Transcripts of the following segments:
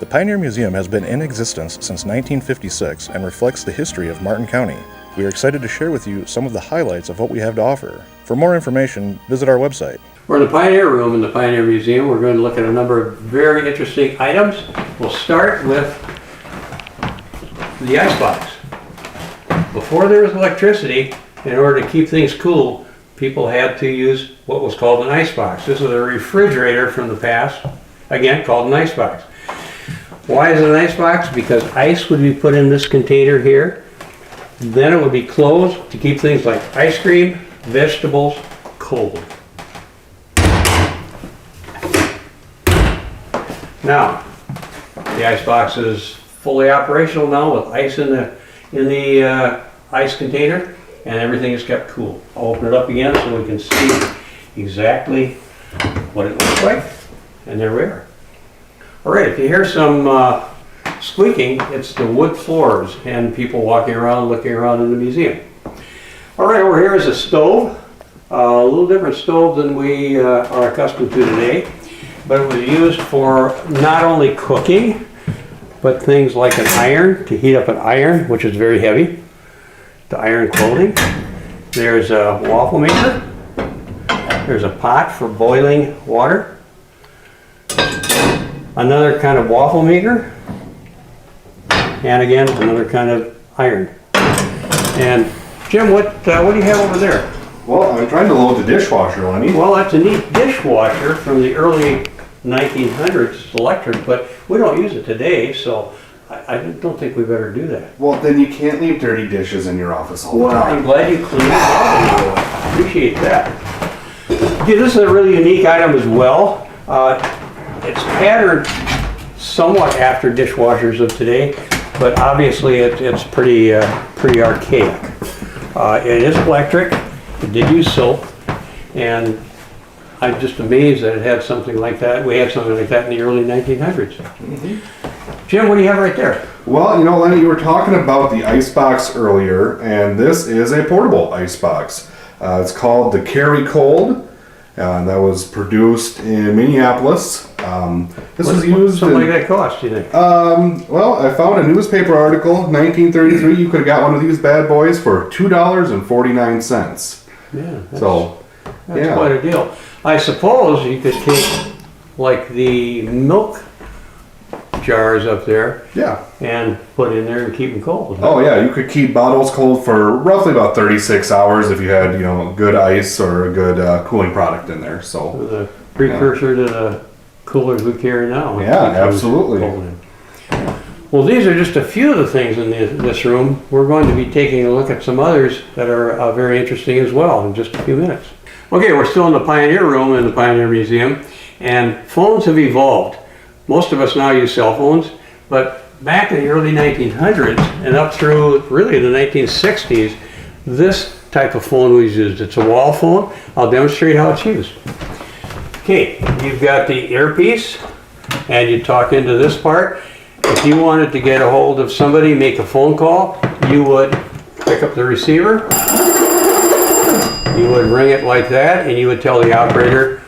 The Pioneer Museum has been in existence since 1956 and reflects the history of Martin County. We are excited to share with you some of the highlights of what we have to offer. For more information, visit our website. We're in the Pioneer Room in the Pioneer Museum. We're going to look at a number of very interesting items. We'll start with the icebox. Before there was electricity, in order to keep things cool, people had to use what was called an icebox. This is a refrigerator from the past, again called an icebox. Why is it an icebox? Because ice would be put in this container here. Then it would be closed to keep things like ice cream, vegetables, cold. Now, the icebox is fully operational now with ice in the ice container, and everything is kept cool. I'll open it up again so we can see exactly what it looks like, and there we are. All right, if you hear some squeaking, it's the wood floors and people walking around, looking around in the museum. All right, over here is a stove, a little different stove than we are accustomed to today, but it was used for not only cooking, but things like an iron, to heat up an iron, which is very heavy, to iron clothing. There's a waffle maker. There's a pot for boiling water. Another kind of waffle maker. And again, another kind of iron. And Jim, what do you have over there? Well, I'm trying to load the dishwasher, Lenny. Well, that's a neat dishwasher from the early 1900s. It's electric, but we don't use it today, so I don't think we better do that. Well, then you can't leave dirty dishes in your office all the Well, I'm time. glad you cleaned it up. I appreciate that. Okay, this is a really unique item as well. It's patterned somewhat after dishwashers of today, but obviously it's pretty archaic. It is electric. It did use soap, and I'm just amazed that it had something like that. We had something like that in the early 1900s. Jim, what do you have right there? Well, you know, Lenny, you were talking about the icebox earlier, and this is a portable icebox. It's called the Carry Cold, and that was produced in Minneapolis. This was used. Something like that cost, do you think? Well, I found a newspaper article, 1933. You could have got one of these bad boys for $2.49. Yeah, That's quite a deal. I suppose you could take like the milk jars up there, Yeah. and put in there and keep them cold. Oh yeah, you could keep bottles cold for roughly about 36 hours if you had, you know, good ice or a good cooling product in there. So The precursor to the coolers we carry now. Yeah, absolutely. Well, these are just a few of the things in this room. We're going to be taking a look at some others that are very interesting as well in just a few minutes. Okay, we're still in the Pioneer Room in the Pioneer Museum, and phones have evolved. Most of us now use cell phones, but back in the early 1900s and up through really the 1960s, this type of phone was used. It's a wall phone. I'll demonstrate how it's used. Okay, you've got the earpiece, and you talk into this part. If you wanted to get a hold of somebody, make a phone call, you would pick up the receiver, you would ring it like that, and you would tell the operator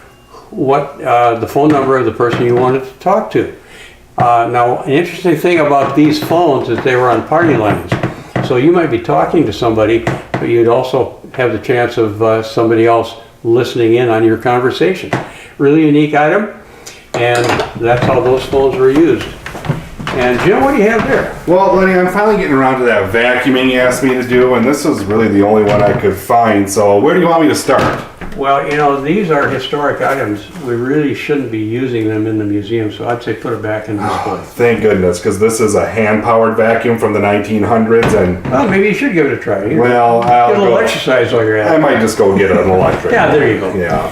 what the phone number of the person you wanted to talk to. Now, an interesting thing about these phones is they were on party lines. So you might be talking to somebody, but you'd also have the chance of somebody else listening in on your conversation. Really unique item, and that's how those phones were used. And Jim, what do you have there? Well, Lenny, I'm finally getting around to that vacuuming you asked me to do, and this is really the only one I could find. So where do you want me to start? Well, you know, these are historic items. We really shouldn't be using them in the museum, so I'd say put it back in display. Thank goodness, because this is a hand-powered vacuum from the 1900s, and Well, maybe you should give it a try. well, Get a little exercise while you're I at it. might just go get an electric. Yeah, there you go. Yeah.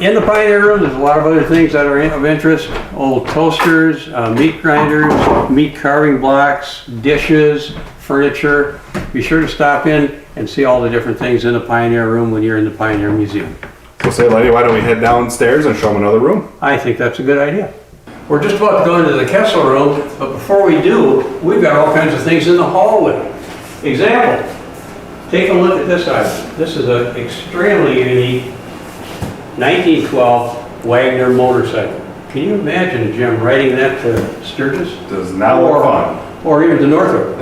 In the Pioneer Room, there's a lot of other things that are of interest. Old toasters, meat grinders, meat carving blocks, dishes, furniture. Be sure to stop in and see all the different things in the Pioneer Room when you're in the Pioneer Museum. So say, Lenny, why don't we head downstairs and show them another room? I think that's a good idea. We're just about to go into the Kessel Room, but before we do, we've got all kinds of things in the hallway. Example, take a look at this item. This is an extremely unique 1912 Wagner motorcycle. Can you imagine, Jim, writing that to Sturgis? Does not look fun. Or even to Northrop.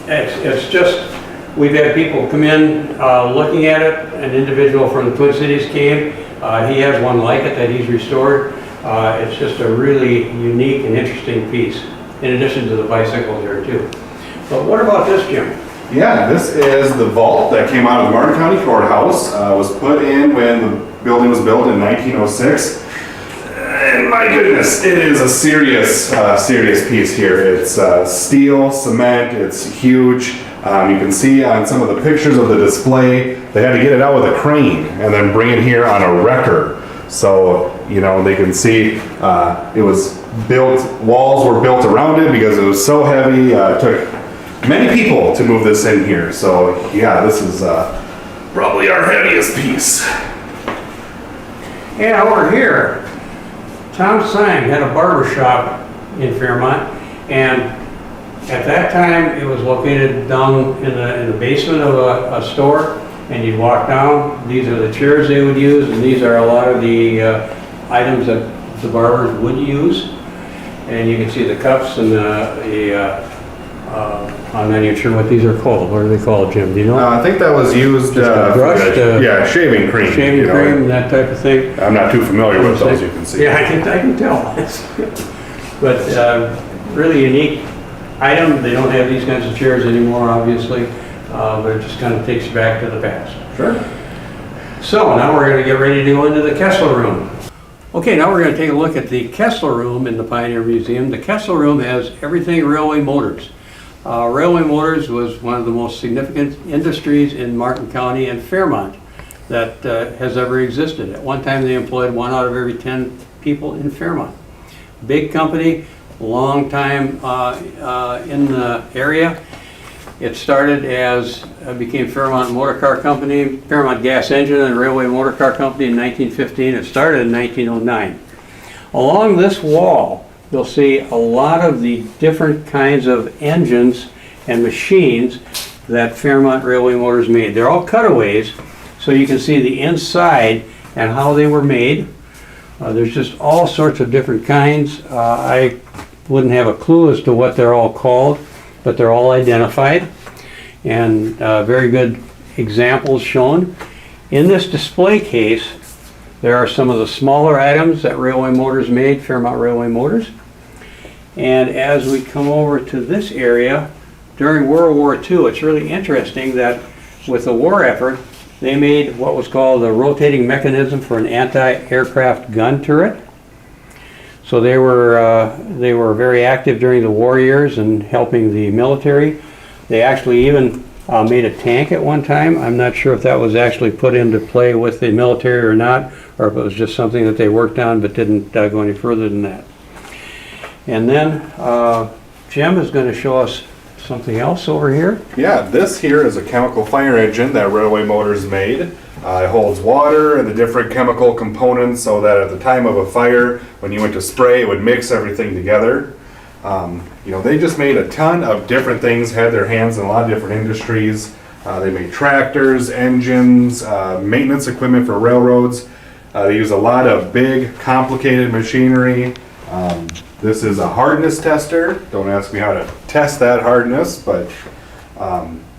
It's just, we've had people come in looking at it. An individual from the Twin Cities came. He has one like it that he's restored. It's just a really unique and interesting piece, in addition to the bicycles there too. But what about this, Jim? Yeah, this is the vault that came out of the Martin County Courthouse. Was put in when the building was built in 1906. And my goodness, it is a serious piece here. It's steel, cement, it's huge. You can see on some of the pictures of the display, they had to get it out with a crane and then bring it here on a wrecker. So, you know, they can see it was built, walls were built around it because it was so heavy. It took many people to move this in here. So, yeah, this is probably our heaviest piece. Yeah, over here, Tom Syme had a barber shop in Fairmont, and at that time it was located down in the basement of a store, and you'd walk down. These are the chairs they would use, and these are a lot of the items that the barbers would use. And you can see the cups and I'm not even sure what these are called. What are they called, Jim? Do you know? I think that was used brush, yeah, shaving cream. Shaving cream, that type of thing. I'm not too familiar with those, you can see. Yeah, I can tell. But really unique item. They don't have these kinds of chairs anymore, obviously, but it just kind of takes you back to the past. Sure. So now we're going to get ready to go into the Kessel Room. Okay, now we're going to take a look at the Kessel Room in the Pioneer Museum. The Kessel Room has everything railway motors. Railway motors was one of the most significant industries in Martin County and Fairmont that has ever existed. At one time they employed 1 out of every 10 people in Fairmont. Big company, long time in the area. It started as, became Fairmont Motor Car Company, Fairmont Gas Engine and Railway Motor Car Company in 1915. It started in 1909. Along this wall, you'll see a lot of the different kinds of engines and machines that Fairmont Railway Motors made. They're all cutaways, so you can see the inside and how they were made. There's just all sorts of different kinds. I wouldn't have a clue as to what they're all called, but they're all identified, and very good examples shown. In this display case, there are some of the smaller items that Railway Motors made, Fairmont Railway Motors. And as we come over to this area, during World War II, it's really interesting that with the war effort, they made what was called a rotating mechanism for an anti-aircraft gun turret. So they were very active during the war years and helping the military. They actually even made a tank at one time. I'm not sure if that was actually put into play with the military or not, or if it was just something that they worked on but didn't go any further than that. And then Jim is going to show us something else over here. Yeah, this here is a chemical fire engine that Railway Motors made. It holds water and the different chemical components so that at the time of a fire, when you went to spray, it would mix everything together. You know, they just made a ton of different things, had their hands in a lot of different industries. They made tractors, engines, maintenance equipment for railroads. They use a lot of big, complicated machinery. This is a hardness tester. Don't ask me how to test that hardness, but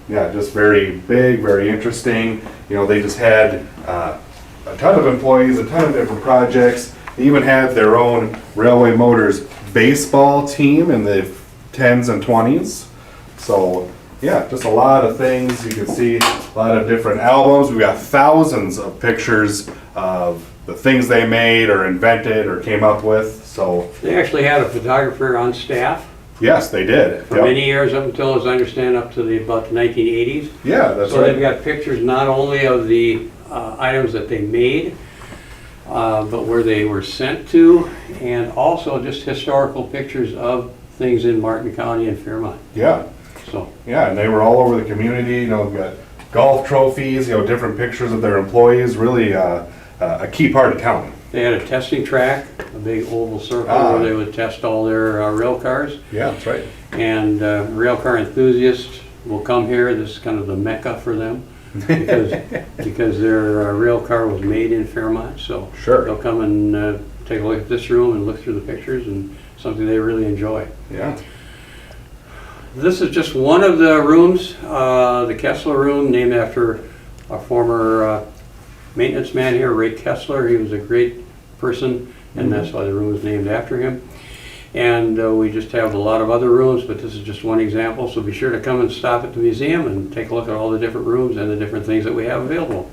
yeah, just very big, very interesting. You know, they just had a ton of employees, a ton of different projects. They even had their own Railway Motors baseball team in the 10s and 20s. So yeah, just a lot of things. You can see a lot of different albums. We've got thousands of pictures of the things they made or invented or came up with. So They actually had a photographer on staff yes, they did. for many years, up until, as I understand, up to about the 1980s. Yeah, that's So right. they've got pictures not only of the items that they made, but where they were sent to, and also just historical pictures of things in Martin County and Fairmont. Yeah, So yeah, and they were all over the community. You know, we've got golf trophies, you know, different pictures of their employees. Really a key part of town. they had a testing track, a big oval circle where they would test all their rail cars. Yeah, that's right. And rail car enthusiasts will come here. This is kind of the mecca for them. because their rail car was made in Fairmont, so Sure. they'll come and take a look at this room and look through the pictures, and something they really enjoy. Yeah. This is just one of the rooms, the Kessel Room, named after a former maintenance man here, Ray Kessler. He was a great person, and that's why the room is named after him. And we just have a lot of other rooms, but this is just one example, so be sure to come and stop at the museum and take a look at all the different rooms and the different things that we have available.